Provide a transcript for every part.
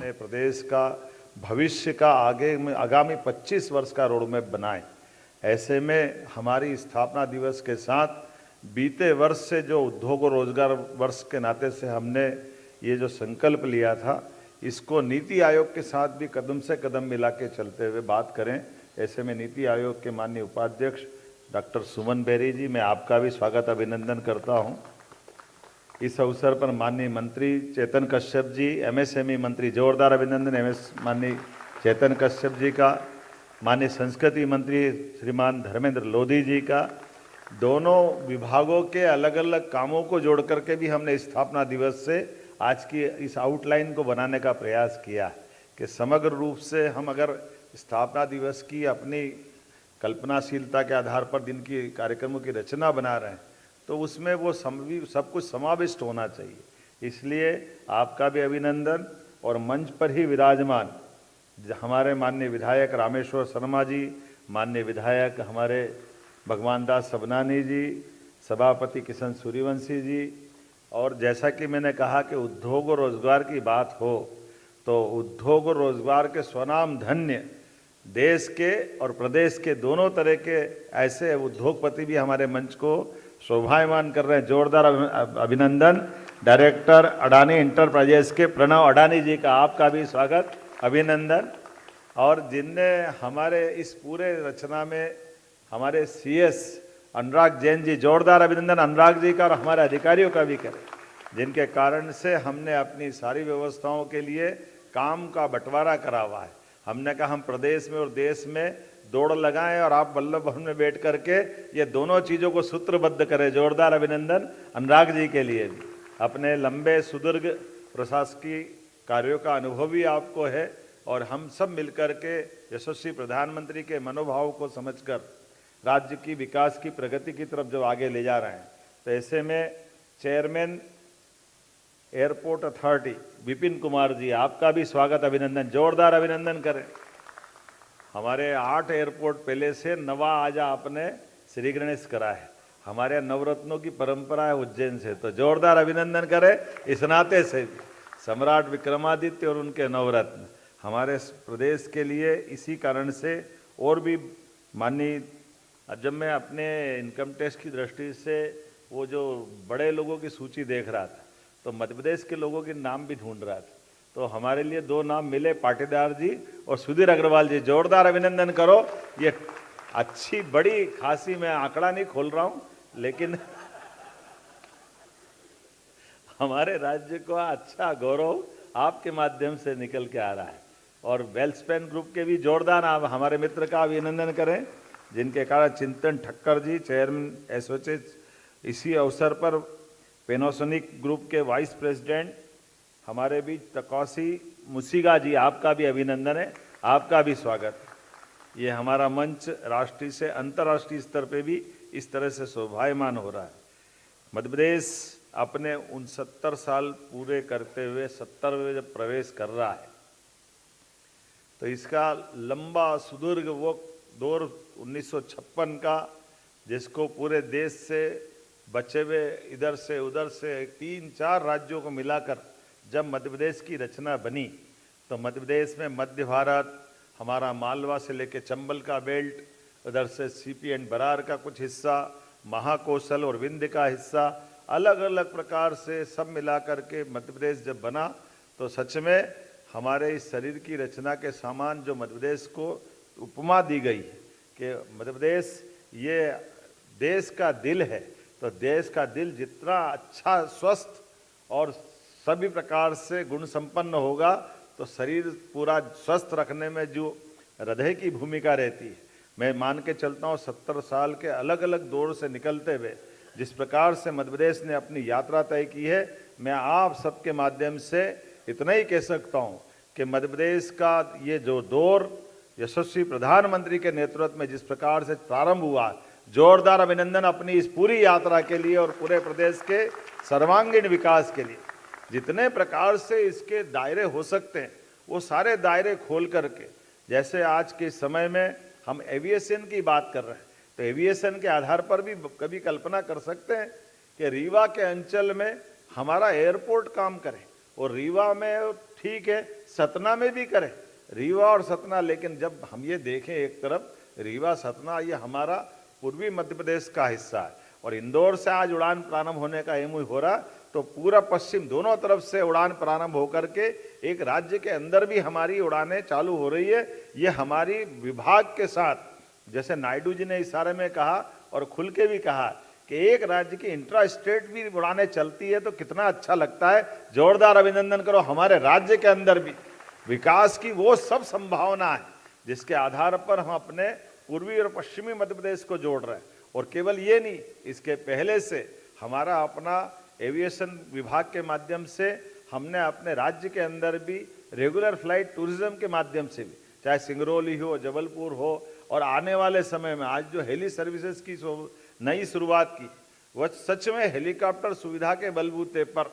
अपने प्रदेश का भविष्य का आगामी 25 वर्ष का रोड मैप बनाए। ऐसे में हमारी स्थापना दिवस के साथ बीते वर्ष से जो उद्योग और रोजगार वर्ष के नाते से हमने ये जो संकल्प लिया था, इसको नीति आयोग के साथ भी कदम से कदम मिला के चलते हुए बात करें। ऐसे में नीति आयोग के माननीय उपाध्यक्ष डॉक्टर सुमन बेरी जी, मैं आपका भी स्वागत अभिनंदन करता हूं। इस अवसर पर माननीय मंत्री चेतन कश्यप जी, एमएसएमई मंत्री, जोरदार अभिनंदन माननीय चेतन कश्यप जी का, माननीय संस्कृति मंत्री श्रीमान धर्मेंद्र लोधी जी का। दोनों विभागों के अलग अलग कामों को जोड़ करके भी हमने स्थापना दिवस से आज की इस आउटलाइन को बनाने का प्रयास किया कि समग्र रूप से हम अगर स्थापना दिवस की अपनी कल्पनाशीलता के आधार पर दिन की कार्यक्रमों की रचना बना रहे हैं, तो उसमें वो सब कुछ समाविष्ट होना चाहिए। इसलिए आपका भी अभिनंदन। और मंच पर ही विराजमान हमारे माननीय विधायक रामेश्वर शर्मा जी, माननीय विधायक हमारे भगवान दास सबनानी जी, सभापति किशन सूर्यवंशी जी, और जैसा कि मैंने कहा कि उद्योग और रोजगार की बात हो तो उद्योग और रोजगार के स्वनाम धन्य देश के और प्रदेश के दोनों तरह के ऐसे उद्योगपति भी हमारे मंच को शोभायमान कर रहे हैं। जोरदार अभिनंदन। डायरेक्टर अडानी इंटरप्राइजेस के प्रणव अडानी जी का आपका भी स्वागत अभिनंदन। और जिनने हमारे इस पूरे रचना में हमारे सीएस अनुराग जैन जी, जोरदार अभिनंदन अनुराग जी का, और हमारे अधिकारियों का भी करें, जिनके कारण से हमने अपनी सारी व्यवस्थाओं के लिए काम का बंटवारा करा हुआ है। हमने कहा हम प्रदेश में और देश में दौड़ लगाएं और आप वल्लभ भवन में बैठ करके ये दोनों चीज़ों को सूत्रबद्ध करें। जोरदार अभिनंदन अनुराग जी के लिए भी। अपने लंबे सुदीर्घ प्रशासकीय कार्यों का अनुभव भी आपको है और हम सब मिलकर के यशस्वी प्रधानमंत्री के मनोभाव को समझकर राज्य की विकास की प्रगति की तरफ जो आगे ले जा रहे हैं, तो ऐसे में chairman airport authority Vipin Kumar ji, आपका भी स्वागत अभिनंदन। जोरदार अभिनंदन करें। हमारे 8 एयरपोर्ट पहले से नवा आज आपने श्री गणेश करा है। हमारे नवरत्नों की परंपरा है उज्जैन से, तो जोरदार अभिनंदन करें। इस नाते से सम्राट विक्रमादित्य और उनके नवरत्न हमारे प्रदेश के लिए इसी कारण से और भी माननीय। जब मैं अपने इनकम टैक्स की दृष्टि से वो जो बड़े लोगों की सूची देख रहा था, तो मध्य प्रदेश के लोगों के नाम भी ढूंढ रहा था, तो हमारे लिए 2 नाम मिले, पाटीदार जी और सुधीर अग्रवाल जी। जोरदार अभिनंदन करो। ये अच्छी बड़ी खासी, मैं आंकड़ा नहीं खोल रहा हूं, लेकिन हमारे राज्य को अच्छा गौरव आपके माध्यम से निकल के आ रहा है। और वेल्सपेन ग्रुप के भी जोरदार, आप हमारे मित्र का अभिनंदन करें, जिनके कारण चिंतन ठक्कर जी, चेयरमैन एसोसिएट। इसी अवसर पर पेनासोनिक ग्रुप के वाइस प्रेसिडेंट हमारे बीच तकौसी मुसीगा जी, आपका भी अभिनंदन है, आपका भी स्वागत। ये हमारा मंच राष्ट्रीय से अंतर्राष्ट्रीय स्तर पे भी इस तरह से शोभायमान हो रहा है। मध्य प्रदेश अपने 69 साल पूरे करते हुए 70वें जब प्रवेश कर रहा है, तो इसका लंबा सुदीर्घ वो दौर 1956 का, जिसको पूरे देश से बचे हुए इधर से उधर से 3-4 राज्यों को मिलाकर जब मध्य प्रदेश की रचना बनी, तो मध्य प्रदेश में मध्य भारत, हमारा मालवा से लेके चंबल का बेल्ट, उधर से सीपी एंड बरार का कुछ हिस्सा, महाकौशल और विंध्य का हिस्सा, अलग अलग प्रकार से सब मिलाकर के मध्य प्रदेश जब बना, तो सच में हमारे इस शरीर की रचना के समान जो मध्य प्रदेश को उपमा दी गई है कि मध्य प्रदेश ये देश का दिल है, तो देश का दिल जितना अच्छा, स्वस्थ और सभी प्रकार से गुण संपन्न होगा, तो शरीर पूरा स्वस्थ रखने में जो हृदय की भूमिका रहती है। मैं मान के चलता हूँ 70 साल के अलग अलग दौर से निकलते हुए जिस प्रकार से मध्य प्रदेश ने अपनी यात्रा तय की है, मैं आप सबके माध्यम से इतना ही कह सकता हूँ कि मध्य प्रदेश का ये जो दौर यशस्वी प्रधानमंत्री के नेतृत्व में जिस प्रकार से प्रारंभ हुआ, जोरदार अभिनंदन अपनी इस पूरी यात्रा के लिए और पूरे प्रदेश के सर्वांगीण विकास के लिए। जितने प्रकार से इसके दायरे हो सकते हैं वो सारे दायरे खोल करके, जैसे आज के समय में हम एविएशन की बात कर रहे हैं, तो एविएशन के आधार पर भी कभी कल्पना कर सकते हैं कि रीवा के अंचल में हमारा एयरपोर्ट काम करे, और रीवा में ठीक है, सतना में भी करें, रीवा और सतना, लेकिन जब हम ये देखें एक तरफ रीवा सतना ये हमारा पूर्वी मध्य प्रदेश का हिस्सा है और इंदौर से आज उड़ान प्रारंभ होने का एमओयू हो रहा, तो पूरा पश्चिम दोनों तरफ से उड़ान प्रारंभ होकर के एक राज्य के अंदर भी हमारी उड़ानें चालू हो रही है। ये हमारी विभाग के साथ, जैसे नायडू जी ने इशारे में कहा और खुल के भी कहा कि एक राज्य की इंट्रा स्टेट भी उड़ानें चलती है तो कितना अच्छा लगता है। जोरदार अभिनंदन करो। हमारे राज्य के अंदर भी विकास की वो सब संभावना है जिसके आधार पर हम अपने पूर्वी और पश्चिमी मध्य प्रदेश को जोड़ रहे हैं। और केवल ये नहीं, इसके पहले से हमारा अपना एविएशन विभाग के माध्यम से हमने अपने राज्य के अंदर भी रेगुलर फ्लाइट टूरिज्म के माध्यम से भी, चाहे सिंगरौली हो, जबलपुर हो, और आने वाले समय में आज जो हेली सर्विसेज की नई शुरुआत की, वह सच में हेलीकॉप्टर सुविधा के बलबूते पर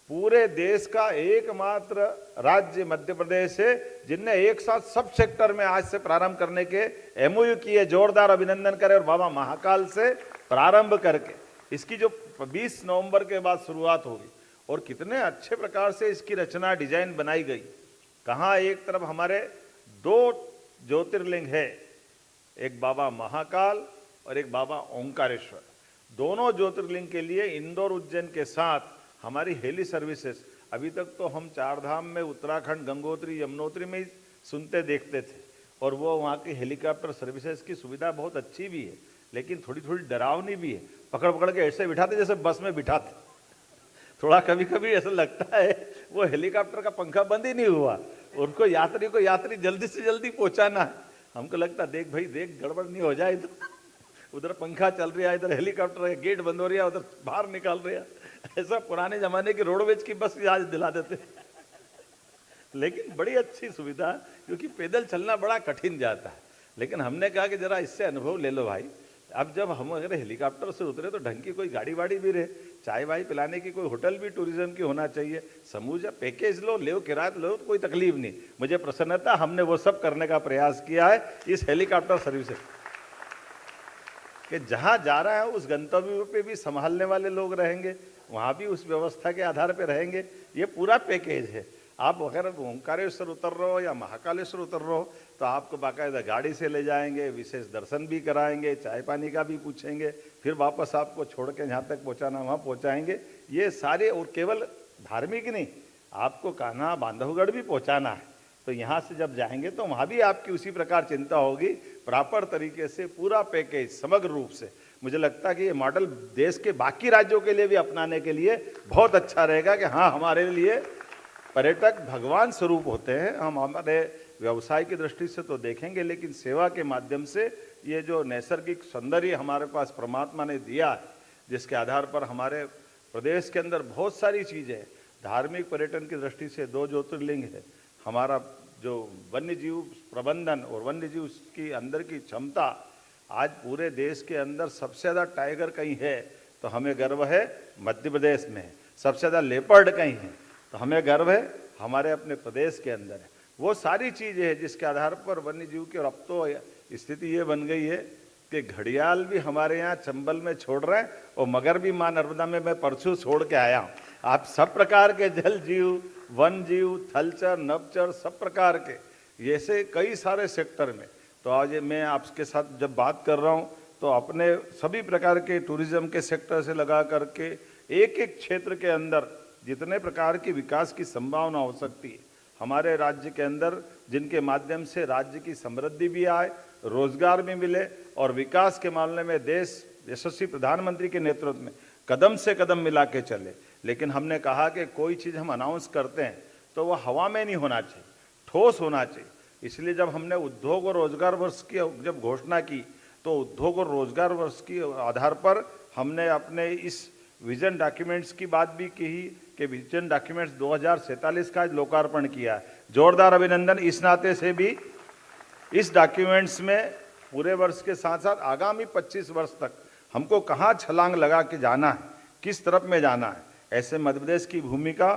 पूरे देश का एकमात्र राज्य मध्य प्रदेश है जिनने एक साथ सब सेक्टर में आज से प्रारंभ करने के एमओयू किए। जोरदार अभिनंदन करें। और बाबा महाकाल से प्रारंभ करके इसकी जो 20 नवंबर के बाद शुरुआत होगी और कितने अच्छे प्रकार से इसकी रचना डिजाइन बनाई गई। कहाँ एक तरफ हमारे 2 ज्योतिर्लिंग है, एक बाबा महाकाल और एक बाबा ओंकारेश्वर। दोनों ज्योतिर्लिंग के लिए इंदौर उज्जैन के साथ हमारी हेली सर्विसेज, अभी तक तो हम 4 धाम में उत्तराखंड गंगोत्री यमुनोत्री में ही सुनते देखते थे और वो वहाँ की हेलीकॉप्टर सर्विसेज की सुविधा बहुत अच्छी भी है, लेकिन थोड़ी थोड़ी डरावनी भी है। पकड़ पकड़ के ऐसे बिठाते जैसे बस में बिठाते। थोड़ा कभी कभी ऐसा लगता है वो हेलीकॉप्टर का पंखा बंद ही नहीं हुआ, उनको यात्री जल्दी से जल्दी पहुंचाना है। हमको लगता है देख भाई देख, गड़बड़ नहीं हो जाए, उधर पंखा चल रहा है, इधर हेलीकॉप्टर है, गेट बंद हो रहा है, उधर बाहर निकाल रहा है। ऐसा पुराने जमाने की रोडवेज की बस आज दिला देते। लेकिन बड़ी अच्छी सुविधा, क्योंकि पैदल चलना बड़ा कठिन जाता है। लेकिन हमने कहा कि जरा इससे अनुभव ले लो भाई। अब जब हम अगर हेलीकॉप्टर से उतरे तो ढंग की कोई गाड़ी वाड़ी भी रहे, चाय वाय पिलाने की कोई होटल भी टूरिज्म की होना चाहिए। समूचा पैकेज लो, ले किराया लो, तो कोई तकलीफ नहीं। मुझे प्रसन्नता, हमने वो सब करने का प्रयास किया है इस हेलीकॉप्टर सर्विस से कि जहाँ जा रहा है उस गंतव्य पे भी संभालने वाले लोग रहेंगे, वहाँ भी उस व्यवस्था के आधार पर रहेंगे। ये पूरा पैकेज है। आप अगर ओंकारेश्वर उतर रहे हो या महाकालेश्वर उतर रहे हो तो आपको बाकायदा गाड़ी से ले जाएंगे, विशेष दर्शन भी कराएंगे, चाय पानी का भी पूछेंगे, फिर वापस आपको छोड़ के जहाँ तक पहुँचाना वहाँ पहुँचाएंगे। ये सारे, और केवल धार्मिक नहीं, आपको कान्हा बांधवगढ़ भी पहुँचाना है तो यहाँ से जब जाएंगे तो वहाँ भी आपकी उसी प्रकार चिंता होगी। प्रॉपर तरीके से पूरा पैकेज समग्र रूप से, मुझे लगता है कि ये मॉडल देश के बाकी राज्यों के लिए भी अपनाने के लिए बहुत अच्छा रहेगा कि हाँ, हमारे लिए पर्यटक भगवान स्वरूप होते हैं। हम हमारे व्यवसाय की दृष्टि से तो देखेंगे, लेकिन सेवा के माध्यम से ये जो नैसर्गिक सौंदर्य हमारे पास परमात्मा ने दिया है, जिसके आधार पर हमारे प्रदेश के अंदर बहुत सारी चीज़ें हैं। धार्मिक पर्यटन की दृष्टि से 2 ज्योतिर्लिंग है। हमारा जो वन्य जीव प्रबंधन और वन्य जीव की अंदर की क्षमता, आज पूरे देश के अंदर सबसे ज़्यादा टाइगर कहीं है तो हमें गर्व है मध्य प्रदेश में है। सबसे ज़्यादा लेपर्ड कहीं है तो हमें गर्व है हमारे अपने प्रदेश के अंदर है। वो सारी चीज़ें हैं जिसके आधार पर वन्य जीव की, और अब तो स्थिति ये बन गई है कि घड़ियाल भी हमारे यहाँ चंबल में छोड़ रहे हैं और मगर भी माँ नर्मदा में मैं परसों छोड़ के आया हूँ। आप सब प्रकार के जल जीव, वन जीव, थलचर, नभचर, सब प्रकार के ऐसे कई सारे सेक्टर में, तो आज मैं आपके साथ जब बात कर रहा हूँ तो अपने सभी प्रकार के टूरिज्म के सेक्टर से लगा करके एक एक क्षेत्र के अंदर जितने प्रकार की विकास की संभावना हो सकती है हमारे राज्य के अंदर, जिनके माध्यम से राज्य की समृद्धि भी आए, रोजगार भी मिले और विकास के मामले में देश यशस्वी प्रधानमंत्री के नेतृत्व में कदम से कदम मिला के चले। लेकिन हमने कहा कि कोई चीज़ हम अनाउंस करते हैं तो वह हवा में नहीं होना चाहिए, ठोस होना चाहिए। इसलिए जब हमने उद्योग और रोजगार वर्ष की जब घोषणा की तो उद्योग और रोजगार वर्ष के आधार पर हमने अपने इस विजन डॉक्यूमेंट्स की बात भी की कि विजन डॉक्यूमेंट्स 2047 का लोकार्पण किया है। जोरदार अभिनंदन। इस नाते से भी इस डॉक्यूमेंट्स में पूरे वर्ष के साथ साथ आगामी 25 वर्ष तक हमको कहाँ छलांग लगा के जाना है, किस तरफ में जाना है, ऐसे मध्य प्रदेश की भूमिका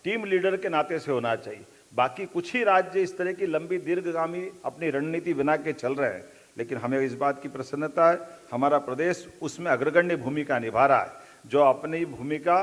टीम लीडर के नाते से होना चाहिए। बाकी कुछ ही राज्य इस तरह की लंबी दीर्घगामी अपनी रणनीति बना के चल रहे हैं, लेकिन हमें इस बात की प्रसन्नता है हमारा प्रदेश उसमें अग्रगण्य भूमिका निभा रहा है। जो अपनी भूमिका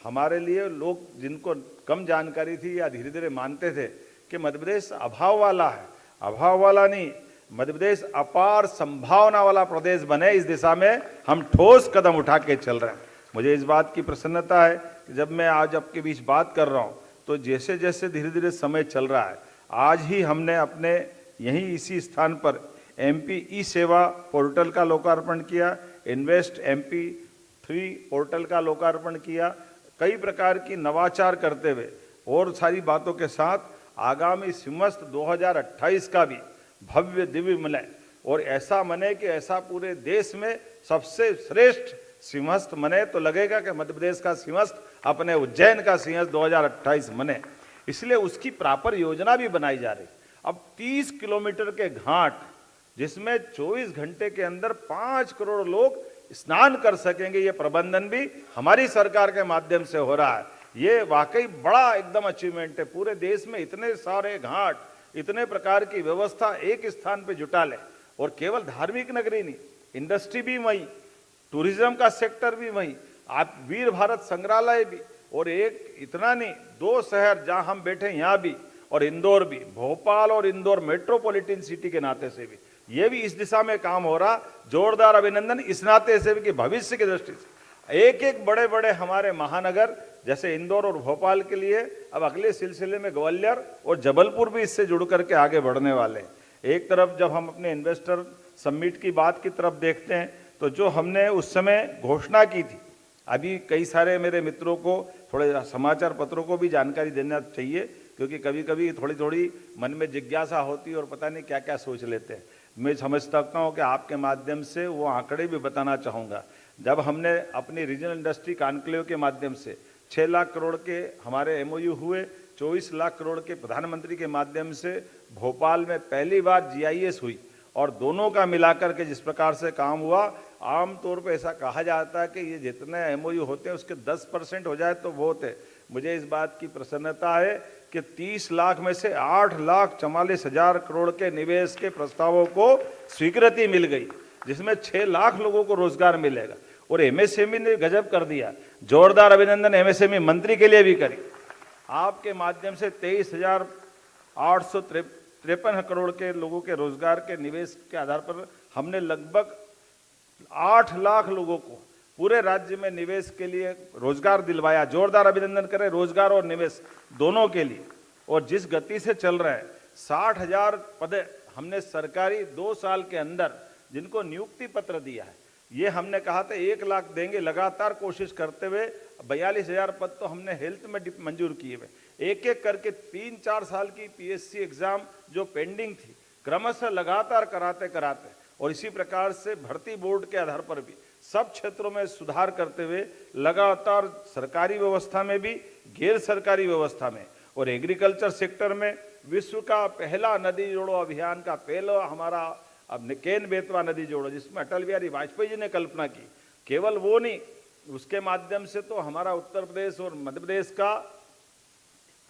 हमारे लिए लोग जिनको कम जानकारी थी या धीरे धीरे मानते थे कि मध्य प्रदेश अभाव वाला है। अभाव वाला नहीं, मध्य प्रदेश अपार संभावना वाला प्रदेश बने, इस दिशा में हम ठोस कदम उठा के चल रहे हैं। मुझे इस बात की प्रसन्नता है कि जब मैं आज आपके बीच बात कर रहा हूँ तो जैसे जैसे धीरे धीरे समय चल रहा है, आज ही हमने अपने यहीं इसी स्थान पर MP ई सेवा पोर्टल का लोकार्पण किया, इन्वेस्ट MP 3 पोर्टल का लोकार्पण किया। कई प्रकार की नवाचार करते हुए और सारी बातों के साथ आगामी सिमस्त 2028 का भी भव्य दिव्य मने और ऐसा मने कि ऐसा पूरे देश में सबसे श्रेष्ठ सिंहस्थ मने तो लगेगा कि मध्य प्रदेश का सिंहस्थ अपने उज्जैन का सिंहस्थ 2028 मने। इसलिए उसकी प्रॉपर योजना भी बनाई जा रही। अब 30 किलोमीटर के घाट जिसमें 24 घंटे के अंदर 5 करोड़ लोग स्नान कर सकेंगे, ये प्रबंधन भी हमारी सरकार के माध्यम से हो रहा है। ये वाकई बड़ा एकदम अचीवमेंट है। पूरे देश में इतने सारे घाट, इतने प्रकार की व्यवस्था एक स्थान पे जुटा ले, और केवल धार्मिक नगरी नहीं, इंडस्ट्री भी वहीं, टूरिज्म का सेक्टर भी वहीं, आप वीर भारत संग्रहालय भी, और एक इतना नहीं, 2 शहर जहां हम बैठे यहाँ भी और इंदौर भी, भोपाल और इंदौर मेट्रोपॉलिटन सिटी के नाते से भी ये भी इस दिशा में काम हो रहा। जोरदार अभिनंदन इस नाते से भी कि भविष्य की दृष्टि से एक एक बड़े बड़े हमारे महानगर जैसे इंदौर और भोपाल के लिए अब अगले सिलसिले में ग्वालियर और जबलपुर भी इससे जुड़ करके आगे बढ़ने वाले हैं। एक तरफ जब हम अपने इन्वेस्टर समिट की बात की तरफ देखते हैं तो जो हमने उस समय घोषणा की थी, अभी कई सारे मेरे मित्रों को, थोड़े समाचार पत्रों को भी जानकारी देना चाहिए, क्योंकि कभी कभी थोड़ी थोड़ी मन में जिज्ञासा होती है और पता नहीं क्या क्या सोच लेते हैं। मैं समझ सकता हूँ कि आपके माध्यम से वो आंकड़े भी बताना चाहूँगा। जब हमने अपनी रीजनल इंडस्ट्री कॉन्क्लेव के माध्यम से 6 लाख करोड़ के हमारे MOU हुए, 24 लाख करोड़ के प्रधानमंत्री के माध्यम से भोपाल में पहली बार GIS हुई, और दोनों का मिलाकर के जिस प्रकार से काम हुआ, आमतौर पर ऐसा कहा जाता है कि ये जितने MOU होते हैं उसके 10% हो जाए तो बहुत है। मुझे इस बात की प्रसन्नता है कि 30 लाख में से 8,44,000 करोड़ के निवेश के प्रस्तावों को स्वीकृति मिल गई, जिसमें 6 लाख लोगों को रोजगार मिलेगा। और MSME ने गजब कर दिया, जोरदार अभिनंदन MSME मंत्री के लिए भी करी। आपके माध्यम से 23,853 करोड़ के लोगों के रोजगार के निवेश के आधार पर हमने लगभग 8 लाख लोगों को पूरे राज्य में निवेश के लिए रोजगार दिलवाया। जोरदार अभिनंदन करें रोजगार और निवेश दोनों के लिए। और जिस गति से चल रहा है, 60,000 पद हमने सरकारी 2 साल के अंदर जिनको नियुक्ति पत्र दिया है, ये हमने कहा था 1 लाख देंगे, लगातार कोशिश करते हुए 42,000 पद तो हमने हेल्थ में मंजूर किए हुए। एक एक करके 3-4 साल की PSC एग्जाम जो पेंडिंग थी, क्रमशः लगातार कराते कराते, और इसी प्रकार से भर्ती बोर्ड के आधार पर भी सब क्षेत्रों में सुधार करते हुए लगातार सरकारी व्यवस्था में भी, गैर सरकारी व्यवस्था में, और एग्रीकल्चर सेक्टर में विश्व का पहला नदी जोड़ो अभियान का पहला हमारा अब केन बेतवा नदी जोड़ो, जिसमें अटल बिहारी वाजपेयी जी ने कल्पना की। केवल वो नहीं, उसके माध्यम से तो हमारा उत्तर प्रदेश और मध्य प्रदेश का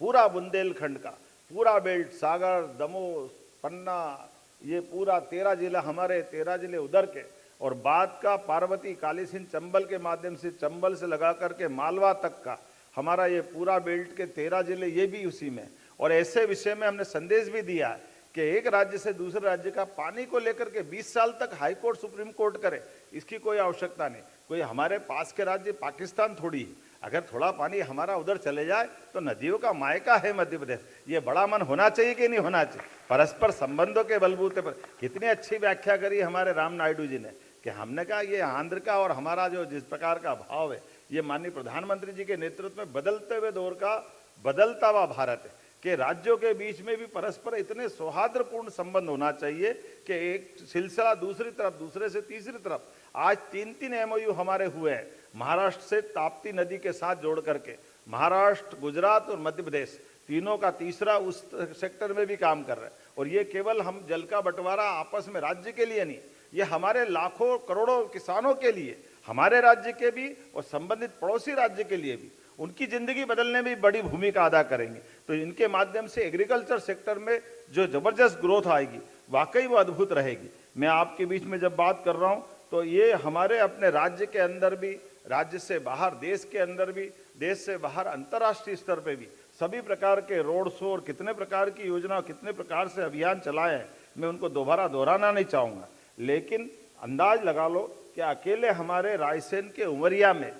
पूरा बुंदेलखंड का पूरा बेल्ट, सागर, दमोह, पन्ना, ये पूरा 13 जिला, हमारे 13 जिले उधर के, और बाद का पार्वती, काली सिंध, चंबल के माध्यम से, चंबल से लगा करके मालवा तक का हमारा ये पूरा बेल्ट के 13 जिले, ये भी उसी में। और ऐसे विषय में हमने संदेश भी दिया है कि एक राज्य से दूसरे राज्य का पानी को लेकर के 20 साल तक हाई कोर्ट, सुप्रीम कोर्ट करे, इसकी कोई आवश्यकता नहीं। कोई हमारे पास के राज्य पाकिस्तान थोड़ी है, अगर थोड़ा पानी हमारा उधर चले जाए तो नदियों का मायका है मध्य प्रदेश। ये बड़ा मन होना चाहिए कि नहीं होना चाहिए? परस्पर संबंधों के बलबूते पर कितनी अच्छी व्याख्या करी हमारे राम नायडू जी ने, कि हमने कहा ये आंध्र का और हमारा जो जिस प्रकार का भाव है, ये माननीय प्रधानमंत्री जी के नेतृत्व में बदलते हुए दौर का बदलता हुआ भारत है, कि राज्यों के बीच में भी परस्पर इतने सौहार्दपूर्ण संबंध होना चाहिए कि एक सिलसिला दूसरी तरफ, दूसरे से तीसरी तरफ। आज 3-3 MOU हमारे हुए हैं, महाराष्ट्र से ताप्ती नदी के साथ जोड़ करके, महाराष्ट्र, गुजरात और मध्य प्रदेश तीनों का तीसरा उस सेक्टर में भी काम कर रहे हैं। और ये केवल हम जल का बंटवारा आपस में राज्य के लिए नहीं, ये हमारे लाखों करोड़ों किसानों के लिए, हमारे राज्य के भी और संबंधित पड़ोसी राज्य के लिए भी, उनकी जिंदगी बदलने में भी बड़ी भूमिका अदा करेंगे। तो इनके माध्यम से एग्रीकल्चर सेक्टर में जो जबरदस्त ग्रोथ आएगी, वाकई वो अद्भुत रहेगी। मैं आपके बीच में जब बात कर रहा हूँ तो ये हमारे अपने राज्य के अंदर भी, राज्य से बाहर देश के अंदर भी, देश से बाहर अंतर्राष्ट्रीय स्तर पे भी सभी प्रकार के रोड शो और कितने प्रकार की योजना, कितने प्रकार से अभियान चलाए हैं, मैं उनको दोबारा दोहराना नहीं चाहूँगा, लेकिन अंदाज लगा लो कि अकेले हमारे रायसेन के उमरिया में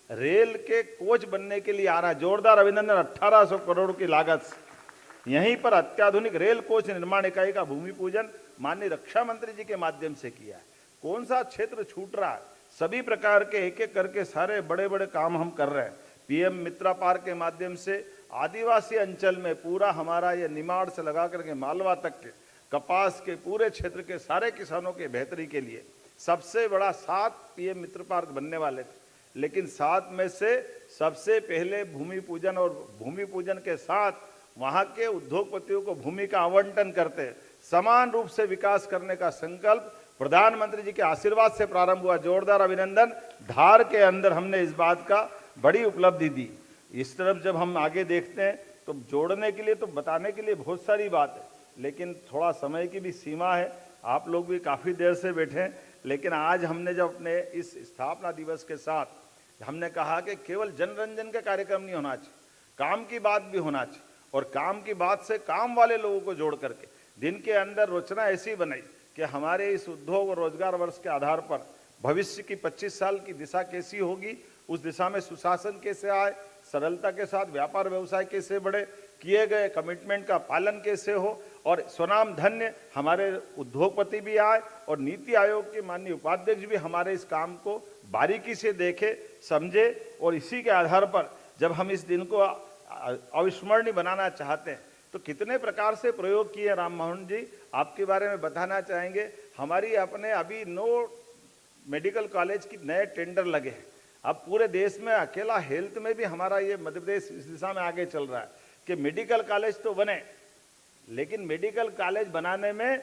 रेल के कोच बनने के लिए आ रहा है। जोरदार अभिनंदन। 1800 करोड़ की लागत से यहीं पर अत्याधुनिक रेल कोच निर्माण इकाई का भूमि पूजन माननीय रक्षा मंत्री जी के माध्यम से किया है। कौन सा क्षेत्र छूट रहा है? सभी प्रकार के एक एक करके सारे बड़े बड़े काम हम कर रहे हैं। पीएम मित्रा पार्क के माध्यम से आदिवासी अंचल में पूरा हमारा ये निमाड़ से लगा करके मालवा तक के कपास के पूरे क्षेत्र के सारे किसानों के बेहतरी के लिए सबसे बड़ा 7 पीएम मित्र पार्क बनने वाले थे, लेकिन 7 में से सबसे पहले भूमि पूजन और भूमि पूजन के साथ वहां के उद्योगपतियों को भूमि का आवंटन करते समान रूप से विकास करने का संकल्प प्रधानमंत्री जी के आशीर्वाद से प्रारंभ हुआ। जोरदार अभिनंदन। धार के अंदर हमने इस बात का बड़ी उपलब्धि दी। इस तरफ जब हम आगे देखते हैं तो जोड़ने के लिए तो बताने के लिए बहुत सारी बात है, लेकिन थोड़ा समय की भी सीमा है। आप लोग भी काफ़ी देर से बैठे हैं, लेकिन आज हमने जब अपने इस स्थापना दिवस के साथ हमने कहा कि केवल जनरंजन का कार्यक्रम नहीं होना चाहिए, काम की बात भी होना चाहिए, और काम की बात से काम वाले लोगों को जोड़ करके दिन के अंदर रचना ऐसी बनाई कि हमारे इस उद्योग और रोजगार वर्ष के आधार पर भविष्य की 25 साल की दिशा कैसी होगी, उस दिशा में सुशासन कैसे आए, सरलता के साथ व्यापार व्यवसाय कैसे बढ़े, किए गए कमिटमेंट का पालन कैसे हो, और स्वनाम धन्य हमारे उद्योगपति भी आए और नीति आयोग के माननीय उपाध्यक्ष भी हमारे इस काम को बारीकी से देखे, समझे, और इसी के आधार पर जब हम इस दिन को अविस्मरणीय बनाना चाहते हैं तो कितने प्रकार से प्रयोग किए। राम मोहन जी आपके बारे में बताना चाहेंगे। हमारी अपने अभी 9 मेडिकल कॉलेज की नए टेंडर लगे हैं। अब पूरे देश में अकेला हेल्थ में भी हमारा ये मध्य प्रदेश इस दिशा में आगे चल रहा है कि मेडिकल कॉलेज तो बने, लेकिन मेडिकल कॉलेज बनाने में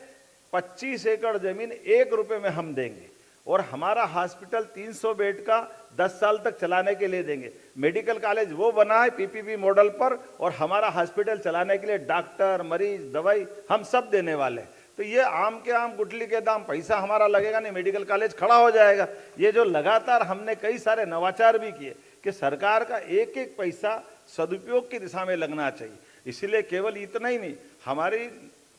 25 एकड़ जमीन 1 रुपए में हम देंगे, और हमारा हॉस्पिटल 300 बेड का 10 साल तक चलाने के लिए देंगे। मेडिकल कॉलेज वो बना है पीपीपी मॉडल पर, और हमारा हॉस्पिटल चलाने के लिए डॉक्टर, मरीज, दवाई हम सब देने वाले हैं। तो ये आम के आम गुठली के दाम पैसा हमारा लगेगा नहीं, मेडिकल कॉलेज खड़ा हो जाएगा। ये जो लगातार हमने कई सारे नवाचार भी किए कि सरकार का एक एक पैसा सदुपयोग की दिशा में लगना चाहिए। इसलिए केवल इतना ही नहीं, हमारी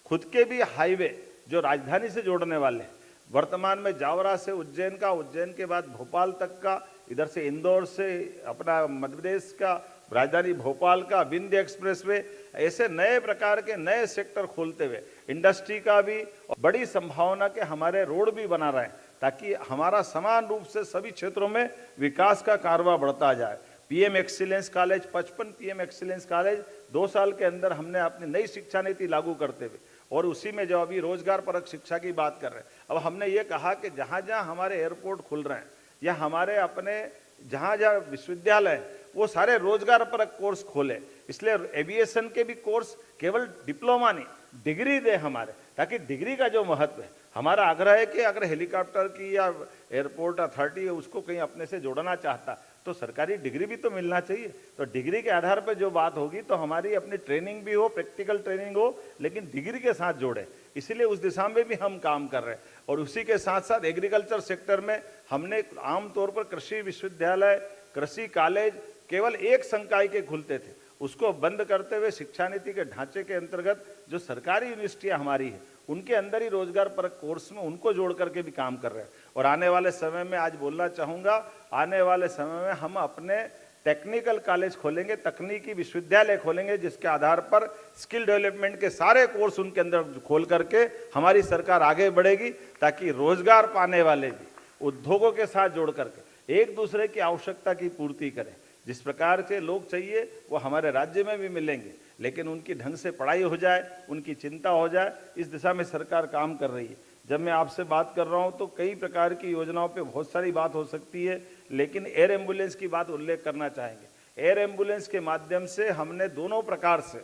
खुद के भी हाईवे जो राजधानी से जोड़ने वाले हैं, वर्तमान में जावरा से उज्जैन का, उज्जैन के बाद भोपाल तक का, इधर से इंदौर से अपना मध्य प्रदेश का राजधानी भोपाल का विंध्य एक्सप्रेसवे, ऐसे नए प्रकार के नए सेक्टर खोलते हुए इंडस्ट्री का भी बड़ी संभावना के हमारे रोड भी बना रहे हैं, ताकि हमारा समान रूप से सभी क्षेत्रों में विकास का कारवां बढ़ता जाए। PM excellence college, 55 PM excellence college 2 साल के अंदर हमने अपनी नई शिक्षा नीति लागू करते हुए, और उसी में जो अभी रोजगार परक शिक्षा की बात कर रहे हैं, अब हमने ये कहा कि जहाँ जहाँ हमारे एयरपोर्ट खुल रहे हैं या हमारे अपने जहाँ जहाँ विश्वविद्यालय वो सारे रोजगार परक कोर्स खोले। इसलिए एविएशन के भी कोर्स केवल डिप्लोमा नहीं, डिग्री दे हमारे, ताकि डिग्री का जो महत्व है, हमारा आग्रह है कि अगर हेलीकॉप्टर की या एयरपोर्ट अथॉरिटी है उसको कहीं अपने से जोड़ना चाहता तो सरकारी डिग्री भी तो मिलना चाहिए। तो डिग्री के आधार पर जो बात होगी तो हमारी अपनी ट्रेनिंग भी हो, प्रैक्टिकल ट्रेनिंग हो, लेकिन डिग्री के साथ जोड़े। इसीलिए उस दिशा में भी हम काम कर रहे हैं। और उसी के साथ साथ एग्रीकल्चर सेक्टर में हमने आमतौर पर कृषि विश्वविद्यालय, कृषि कॉलेज केवल एक संकाय के खुलते थे, उसको बंद करते हुए शिक्षा नीति के ढांचे के अंतर्गत जो सरकारी यूनिवर्सिटियां हमारी है उनके अंदर ही रोजगार परक कोर्स में उनको जोड़ करके भी काम कर रहे हैं। और आने वाले समय में आज बोलना चाहूँगा, आने वाले समय में हम अपने टेक्निकल कॉलेज खोलेंगे, तकनीकी विश्वविद्यालय खोलेंगे, जिसके आधार पर स्किल डेवलपमेंट के सारे कोर्स उनके अंदर खोल करके हमारी सरकार आगे बढ़ेगी, ताकि रोजगार पाने वाले भी उद्योगों के साथ जोड़ करके एक दूसरे की आवश्यकता की पूर्ति करें। जिस प्रकार के लोग चाहिए वो हमारे राज्य में भी मिलेंगे, लेकिन उनकी ढंग से पढ़ाई हो जाए, उनकी चिंता हो जाए, इस दिशा में सरकार काम कर रही है। जब मैं आपसे बात कर रहा हूं तो कई प्रकार की योजनाओं पे बहुत सारी बात हो सकती है, लेकिन एयर एम्बुलेंस की बात उल्लेख करना चाहेंगे। एयर एम्बुलेंस के माध्यम से हमने दोनों प्रकार से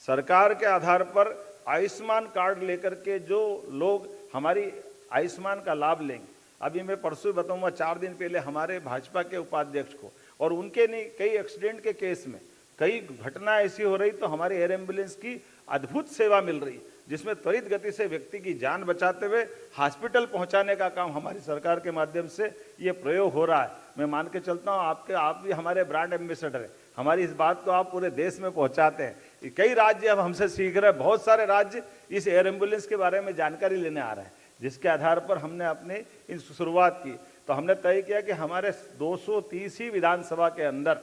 सरकार के आधार पर आयुष्मान कार्ड लेकर के जो लोग हमारी आयुष्मान का लाभ लेंगे, अभी मैं परसों बताऊंगा, 4 दिन पहले हमारे भाजपा के उपाध्यक्ष को, और उनके नहीं कई एक्सीडेंट के केस में कई घटना ऐसी हो रही तो हमारे एयर एम्बुलेंस की अद्भुत सेवा मिल रही, जिसमें त्वरित गति से व्यक्ति की जान बचाते हुए हॉस्पिटल पहुंचाने का काम हमारी सरकार के माध्यम से ये प्रयोग हो रहा है। मैं मान के चलता हूँ आप भी हमारे ब्रांड एम्बेसडर हैं। हमारी इस बात को आप पूरे देश में पहुंचाते हैं। कई राज्य अब हमसे सीख रहे हैं, बहुत सारे राज्य इस एयर एम्बुलेंस के बारे में जानकारी लेने आ रहे हैं, जिसके आधार पर हमने अपनी इन शुरुआत की। तो हमने तय किया कि हमारे 230 ही विधानसभा के अंदर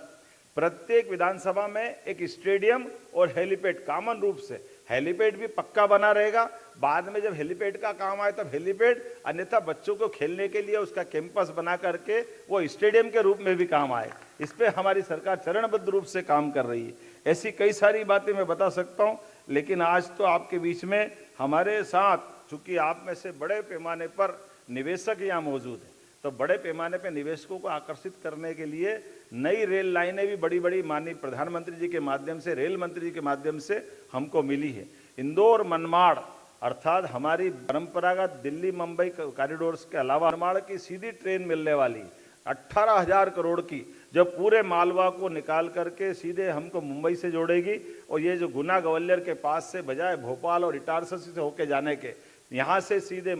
प्रत्येक विधानसभा में एक स्टेडियम और हेलीपैड, कॉमन रूप से हेलीपैड भी पक्का बना रहेगा। बाद में जब हेलीपैड का काम आए तब हेलीपैड, अन्यथा बच्चों को खेलने के लिए उसका कैंपस बना करके वो स्टेडियम के रूप में भी काम आए। इस पे हमारी सरकार चरणबद्ध रूप से काम कर रही है। ऐसी कई सारी बातें मैं बता सकता हूँ, लेकिन आज तो आपके बीच में हमारे साथ, चूंकि आप में से बड़े पैमाने पर निवेशक यहाँ मौजूद हैं, तो बड़े पैमाने पर निवेशकों को आकर्षित करने के लिए नई रेल लाइनें भी बड़ी बड़ी माननीय प्रधानमंत्री जी के माध्यम से, रेल मंत्री जी के माध्यम से हमको मिली है। इंदौर मनमाड़ अर्थात हमारी परंपरागत दिल्ली मुंबई कॉरिडोर्स के अलावा मनमाड़ की सीधी ट्रेन मिलने वाली 18,000 करोड़ की, जो पूरे मालवा को निकाल करके सीधे हमको मुंबई से जोड़ेगी। और ये जो गुना ग्वालियर के पास से बजाय भोपाल और इटारसी से होके जाने के, यहाँ से सीधे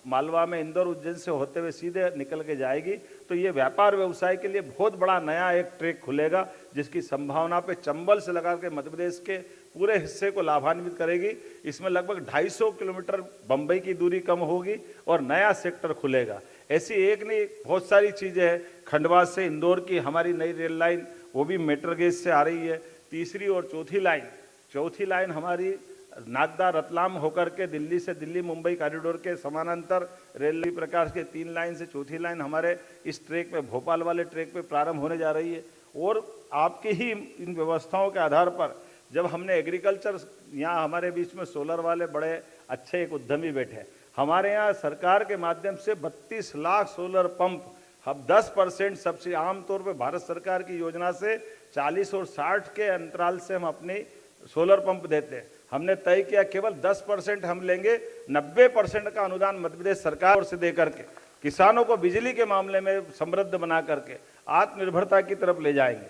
मालवा में इंदौर उज्जैन से होते हुए सीधे निकल के जाएगी। तो ये व्यापार व्यवसाय के लिए बहुत बड़ा नया एक ट्रैक खुलेगा, जिसकी संभावना पे चंबल से लगा के मध्य प्रदेश के पूरे हिस्से को लाभान्वित करेगी। इसमें लगभग 250 किलोमीटर बंबई की दूरी कम होगी और नया सेक्टर खुलेगा। ऐसी एक नहीं, बहुत सारी चीज़ें हैं। खंडवा से इंदौर की हमारी नई रेल लाइन, वो भी मेट्रो गेज से आ रही है। तीसरी और चौथी लाइन हमारी नागदा रतलाम होकर के दिल्ली से दिल्ली मुंबई कॉरिडोर के समानांतर रेल प्रकार के 3 लाइन से चौथी लाइन हमारे इस ट्रैक पे, भोपाल वाले ट्रैक पे प्रारंभ होने जा रही है। और आपकी ही इन व्यवस्थाओं के आधार पर जब हमने एग्रीकल्चर, यहाँ हमारे बीच में सोलर वाले बड़े अच्छे एक उद्यमी बैठे, हमारे यहाँ सरकार के माध्यम से 32 लाख सोलर पंप, अब 10% सब्सिडी, आमतौर पर भारत सरकार की योजना से 40 और 60 के अंतराल से हम अपनी सोलर पंप देते हैं। हमने तय किया केवल 10% हम लेंगे, 90% का अनुदान मध्य प्रदेश सरकार से दे करके किसानों को बिजली के मामले में समृद्ध बना करके आत्मनिर्भरता की तरफ ले जाएंगे।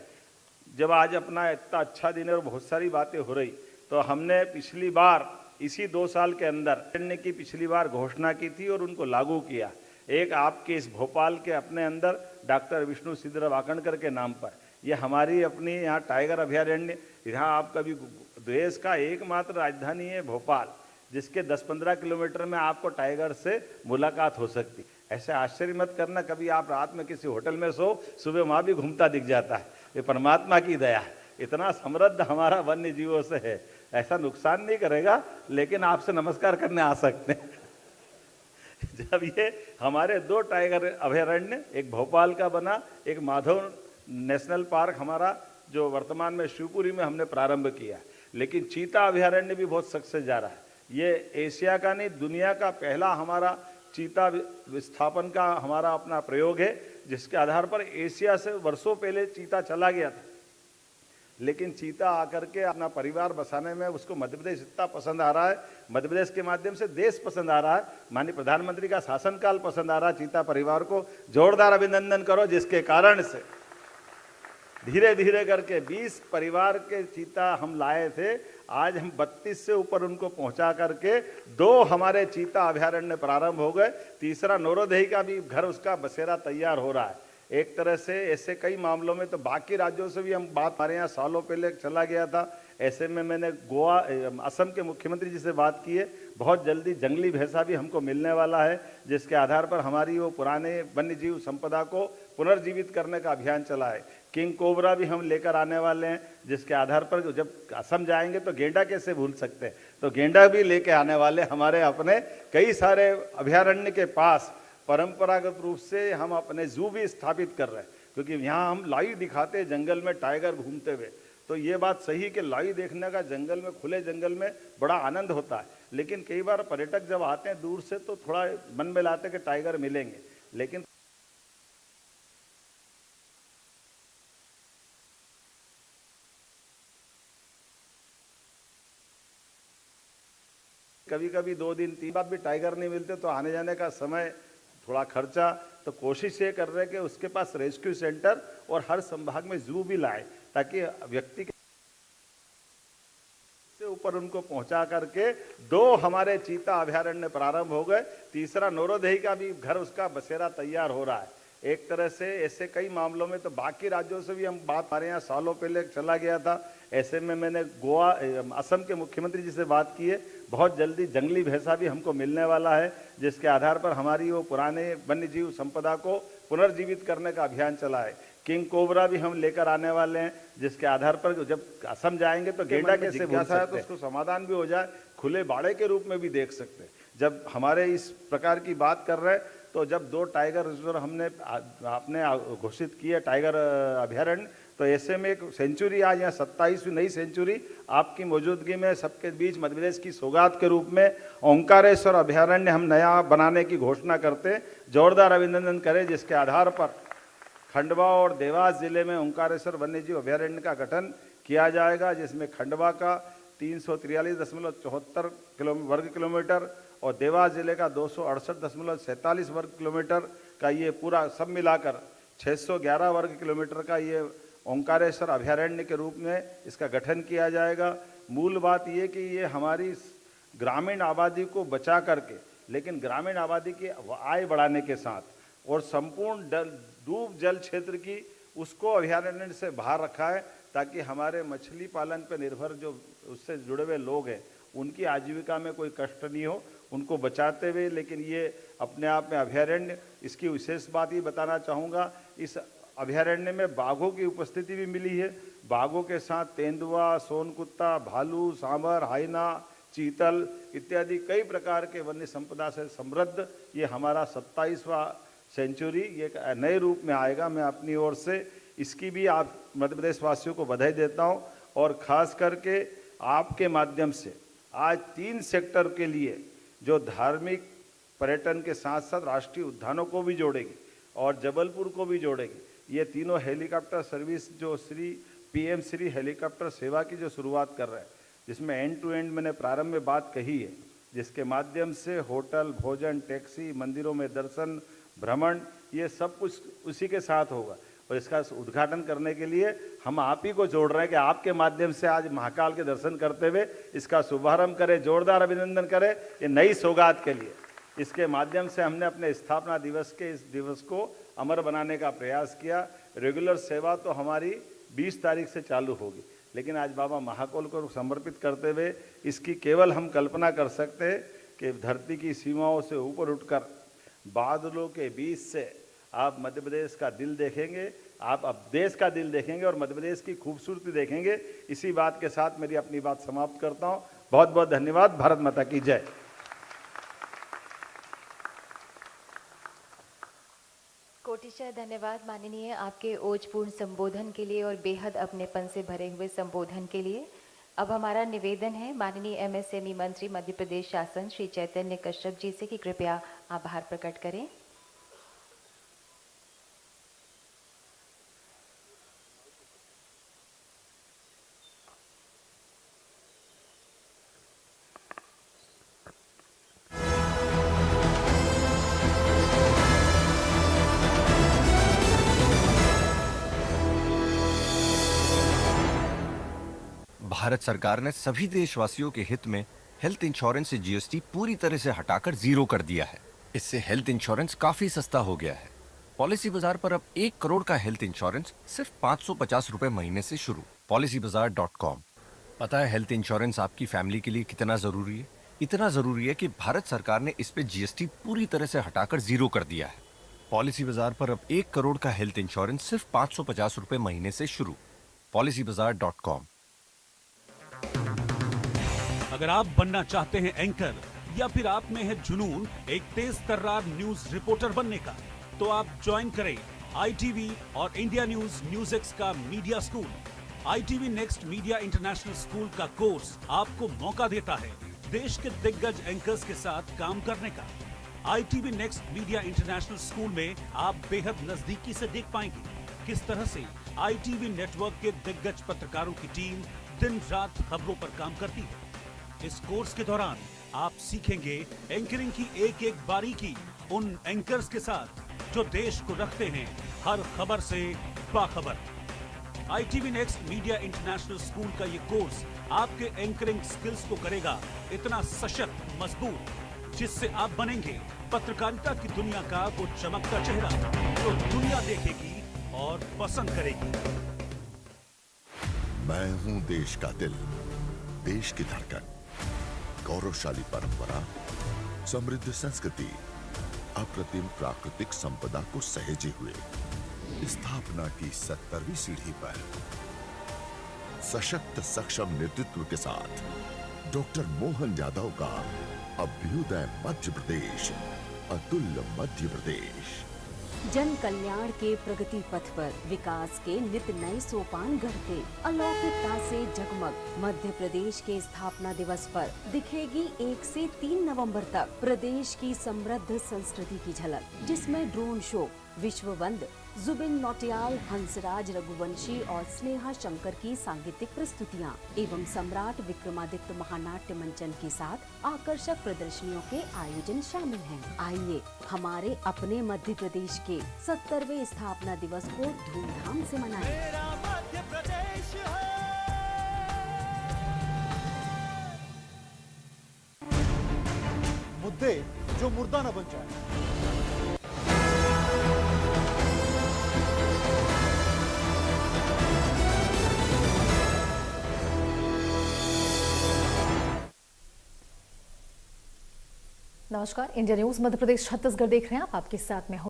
जब आज अपना इतना अच्छा दिन है और बहुत सारी बातें हो रही, तो हमने पिछली बार इसी 2 साल के अंदर की पिछली बार घोषणा की थी और उनको लागू किया। एक आपके इस भोपाल के अपने अंदर डॉक्टर विष्णु सिद्धर वाकणकर के नाम पर, ये हमारी अपनी यहाँ टाइगर अभयारण्य, यहाँ आपका भी देश का एकमात्र राजधानी है भोपाल, जिसके 10-15 किलोमीटर में आपको टाइगर से मुलाकात हो सकती। ऐसे आश्चर्य मत करना, कभी आप रात में किसी होटल में सो, सुबह वहाँ भी घूमता दिख जाता है। ये परमात्मा की दया है, इतना समृद्ध हमारा वन्य जीवों से है। ऐसा नुकसान नहीं करेगा, लेकिन आपसे नमस्कार करने आ सकते हैं। जब ये हमारे 2 टाइगर अभयारण्य, एक भोपाल का बना, एक माधव नेशनल पार्क हमारा जो वर्तमान में शिवपुरी में हमने प्रारंभ किया, लेकिन चीता अभयारण्य भी बहुत सक्सेस जा रहा है। ये एशिया का नहीं, दुनिया का पहला हमारा चीता विस्थापन का हमारा अपना प्रयोग है, जिसके आधार पर एशिया से वर्षों पहले चीता चला गया था, लेकिन चीता आकर के अपना परिवार बसाने में उसको मध्य प्रदेश इतना पसंद आ रहा है, मध्य प्रदेश के माध्यम से देश पसंद आ रहा है, माननीय प्रधानमंत्री का शासनकाल पसंद आ रहा है। चीता परिवार को जोरदार अभिनंदन करो, जिसके कारण से धीरे धीरे करके 20 परिवार के चीता हम लाए थे, आज हम 32 से ऊपर उनको पहुंचा करके 2 हमारे चीता अभयारण्य प्रारंभ हो गए। तीसरा नौरोदही का भी घर, उसका बसेरा तैयार हो रहा है। एक तरह से ऐसे कई मामलों में तो बाकी राज्यों से भी हम बात, हमारे यहाँ सालों पहले चला गया था। ऐसे में मैंने असम के मुख्यमंत्री जी से बात की है, बहुत जल्दी जंगली भैंसा भी हमको मिलने वाला है, जिसके आधार पर हमारी वो पुराने वन्य जीव संपदा को पुनर्जीवित करने का अभियान चला है। किंग कोबरा भी हम लेकर आने वाले हैं, जिसके आधार पर जब असम जाएंगे तो गेंडा कैसे भूल सकते हैं, तो गेंडा भी लेके आने वाले। हमारे अपने कई सारे अभयारण्य के पास परंपरागत रूप से हम अपने जू भी स्थापित कर रहे हैं, क्योंकि यहाँ हम लाइव दिखाते हैं जंगल में टाइगर घूमते हुए। तो ये बात सही कि लाइव देखने का जंगल में, खुले जंगल में बड़ा आनंद होता है, लेकिन कई बार पर्यटक जब आते हैं दूर से तो थोड़ा मन में लाते हैं कि टाइगर मिलेंगे, लेकिन कभी कभी 2 दिन 3 बार भी टाइगर नहीं मिलते, तो आने जाने का समय, थोड़ा खर्चा। तो कोशिश ये कर रहे हैं कि उसके पास रेस्क्यू सेंटर और हर संभाग में जू भी लाए, ताकि व्यक्ति के से ऊपर उनको पहुंचा करके 2 हमारे चीता अभयारण्य प्रारंभ हो गए। तीसरा नौरोदही का भी घर, उसका बसेरा तैयार हो रहा है। एक तरह से ऐसे कई मामलों में तो बाकी राज्यों से भी हम बात, हमारे यहाँ सालों पहले चला गया था। ऐसे में मैंने गोवा, असम के मुख्यमंत्री जी से बात की है। बहुत जल्दी जंगली भैंसा भी हमको मिलने वाला है, जिसके आधार पर हमारी वो पुराने वन्य जीव संपदा को पुनर्जीवित करने का अभियान चला है। किंग कोबरा भी हम लेकर आने वाले हैं, जिसके आधार पर जब असम जाएंगे तो गेंडा कैसे भूल सकते हैं, तो उसको समाधान भी हो जाए, खुले बाड़े के रूप में भी देख सकते हैं। जब हमारे इस प्रकार की बात कर रहे हैं तो जब 2 टाइगर रिजर्व हमने आपने घोषित किए टाइगर अभ्यारण्य, तो ऐसे में एक सेंचुरी आज यहाँ 27वीं नई सेंचुरी आपकी मौजूदगी में सबके बीच मध्य प्रदेश की सौगात के रूप में ओंकारेश्वर अभ्यारण्य हम नया बनाने की घोषणा करते, जोरदार अभिनंदन करें, जिसके आधार पर खंडवा और देवास जिले में ओंकारेश्वर वन्यजीव अभ्यारण्य का गठन किया जाएगा, जिसमें खंडवा का 343.74 वर्ग किलोमीटर और देवास जिले का 268.47 वर्ग किलोमीटर का ये पूरा सब मिलाकर 611 वर्ग किलोमीटर का ये ओंकारेश्वर अभ्यारण्य के रूप में इसका गठन किया जाएगा। मूल बात ये कि ये हमारी ग्रामीण आबादी को बचा करके, लेकिन ग्रामीण आबादी की आय बढ़ाने के साथ और संपूर्ण डूब जल क्षेत्र की उसको अभ्यारण्य से बाहर रखा है, ताकि हमारे मछली पालन पर निर्भर जो उससे जुड़े हुए लोग हैं उनकी आजीविका में कोई कष्ट नहीं हो, उनको बचाते हुए। लेकिन ये अपने आप में अभ्यारण्य, इसकी विशेष बात ये बताना चाहूँगा, इस अभ्यारण्य में बाघों की उपस्थिति भी मिली है। बाघों के साथ तेंदुआ, सोनकुत्ता, भालू, सांभर, हाइना, चीतल इत्यादि कई प्रकार के वन्य संपदा से समृद्ध ये हमारा 27वां सेंचुरी ये नए रूप में आएगा। मैं अपनी ओर से इसकी भी आप मध्य प्रदेश वासियों को बधाई देता हूं, और ख़ास करके आपके माध्यम से आज 3 सेक्टर के लिए जो धार्मिक पर्यटन के साथ साथ राष्ट्रीय उद्यानों को भी जोड़ेगी और जबलपुर को भी जोड़ेगी। ये तीनों हेलीकॉप्टर सर्विस जो PM श्री हेलीकॉप्टर सेवा की जो शुरुआत कर रहे हैं, जिसमें एंड टू एंड मैंने प्रारंभ में बात कही है, जिसके माध्यम से होटल, भोजन, टैक्सी, मंदिरों में दर्शन, भ्रमण, ये सब कुछ उसी के साथ होगा। और इसका उद्घाटन करने के लिए हम आप ही को जोड़ रहे हैं कि आपके माध्यम से आज महाकाल के दर्शन करते हुए इसका शुभारंभ करें, जोरदार अभिनंदन करें ये नई सौगात के लिए। इसके माध्यम से हमने अपने स्थापना दिवस के इस दिवस को अमर बनाने का प्रयास किया। रेगुलर सेवा तो हमारी 20 तारीख से चालू होगी, लेकिन आज बाबा महाकाल को समर्पित करते हुए इसकी केवल हम कल्पना कर सकते हैं कि धरती की सीमाओं से ऊपर उठकर बादलों के बीच से आप मध्य प्रदेश का दिल देखेंगे, आप अब देश का दिल देखेंगे और मध्य प्रदेश की खूबसूरती देखेंगे। इसी बात के साथ मेरी अपनी बात समाप्त करता हूँ। बहुत बहुत धन्यवाद। भारत माता की जय। कोटिशः धन्यवाद माननीय, आपके ओजपूर्ण संबोधन के लिए और बेहद अपनेपन से भरे हुए संबोधन के लिए। अब हमारा निवेदन है माननीय MSME मंत्री मध्य प्रदेश शासन श्री चैतन्य कश्यप जी से कि कृपया आभार प्रकट करें। भारत सरकार ने सभी देशवासियों के हित में हेल्थ इंश्योरेंस से GST पूरी तरह से हटाकर 0 कर दिया है। इससे हेल्थ इंश्योरेंस काफी सस्ता हो गया है। पॉलिसी बाजार पर अब 1 करोड़ का हेल्थ इंश्योरेंस सिर्फ 550 रुपए महीने से शुरू। policybazaar.com। पता है हेल्थ इंश्योरेंस आपकी फैमिली के लिए कितना जरूरी है? इतना जरूरी है कि भारत सरकार ने इस पे GST पूरी तरह से हटाकर 0 कर दिया है। पॉलिसी बाजार पर अब 1 करोड़ का हेल्थ इंश्योरेंस सिर्फ 550 रुपए महीने से शुरू। policybazaar.com। अगर आप बनना चाहते हैं एंकर या फिर आप में है जुनून एक तेज तर्रार न्यूज रिपोर्टर बनने का, तो आप ज्वाइन करें ITV और इंडिया न्यूज एक्स का media school. ITV next media international school का कोर्स आपको मौका देता है देश के दिग्गज एंकर्स के साथ काम करने का। ITV next media international school में आप बेहद नजदीकी से देख पाएंगे किस तरह से ITV नेटवर्क के दिग्गज पत्रकारों की टीम दिन रात खबरों पर काम करती है। इस कोर्स के दौरान आप सीखेंगे एंकरिंग की एक एक बारीकी उन एंकर्स के साथ जो देश को रखते हैं हर खबर से बाखबर। ITV next media international school का ये कोर्स आपके एंकरिंग स्किल्स को करेगा इतना सशक्त, मजबूत जिससे आप बनेंगे पत्रकारिता की दुनिया का वो चमकता चेहरा जो दुनिया देखेगी और पसंद करेगी। मैं हूं देश का दिल, देश की धड़कन, गौरवशाली परंपरा, समृद्ध संस्कृति, अप्रतिम प्राकृतिक संपदा को सहेजे हुए स्थापना की 70वीं सीढ़ी पर सशक्त सक्षम नेतृत्व के साथ डॉक्टर मोहन यादव का अभ्युदय मध्य प्रदेश, अतुल्य मध्य प्रदेश। जन कल्याण के प्रगति पथ पर विकास के नित नए सोपान गढ़ते अलौकिकता से जगमग मध्य प्रदेश के स्थापना दिवस पर दिखेगी 1 से 3 नवंबर तक प्रदेश की समृद्ध संस्कृति की झलक, जिसमें ड्रोन शो, विश्व बंद, जुबिन नौटियाल, हंसराज रघुवंशी और स्नेहा शंकर की सांगीतिक प्रस्तुतियां एवं सम्राट विक्रमादित्य महानाट्य मंचन के साथ आकर्षक प्रदर्शनियों के आयोजन शामिल हैं। आइए हमारे अपने मध्य प्रदेश के 70वें स्थापना दिवस को धूमधाम से मनाएं। मुद्दे जो मुर्दा न बन जाए। नमस्कार, इंडिया न्यूज मध्य प्रदेश छत्तीसगढ़ देख रहे हैं आप, आपके साथ में हूं